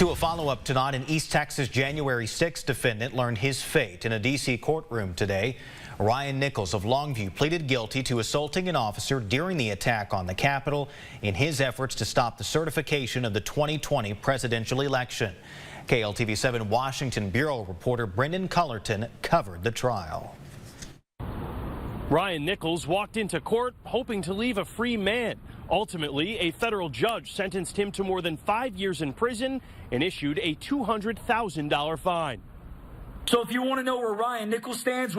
To a follow-up tonight, an East Texas January 6 defendant learned his fate in a D.C. courtroom today. Ryan Nichols of Longview pleaded guilty to assaulting an officer during the attack on the Capitol in his efforts to stop the certification of the 2020 presidential election. KLTV7 Washington Bureau reporter Brendan Cullerton covered the trial. Ryan Nichols walked into court hoping to leave a free man. Ultimately, a federal judge sentenced him to more than 5 years in prison and issued a $200,000 fine. So if you want to know where Ryan Nichols stands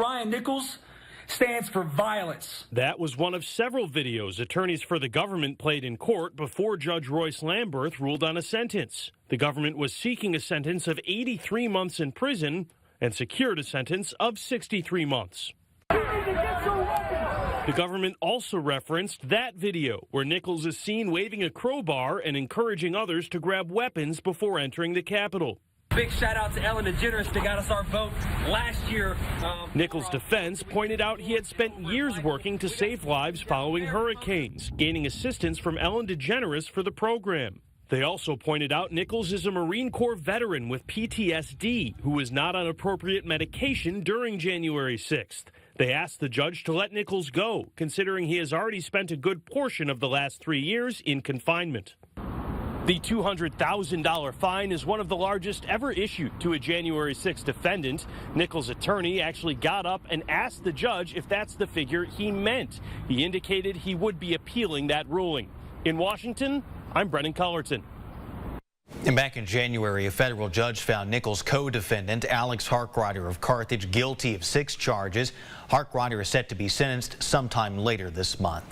for violence. That was one of several videos attorneys for the government played in court before Judge Royce Lamberth ruled on a sentence. The government was seeking a sentence of 83 months in prison and secured a sentence of 63 months. The government also referenced that video where Nichols is seen waving a crowbar and encouraging others to grab weapons before entering the Capitol. Big shout out to Ellen DeGeneres that got us our vote last year. Nichols' defense pointed out he had spent years working to save lives following hurricanes, gaining assistance from Ellen DeGeneres for the program. They also pointed out Nichols is a Marine Corps veteran with PTSD who was not on appropriate medication during January 6th. They asked the judge to let Nichols go, considering he has already spent a good portion of the last 3 years in confinement. The $200,000 fine is one of the largest ever issued to a January 6 defendant. Nichols' attorney actually got up and asked the judge if that's the figure he meant. He indicated he would be appealing that ruling. In Washington, I'm Brendan Cullerton. And back in January, a federal judge found Nichols' co-defendant, Alex Harkrider of Carthage, guilty of 6 charges. Harkrider is set to be sentenced sometime later this month.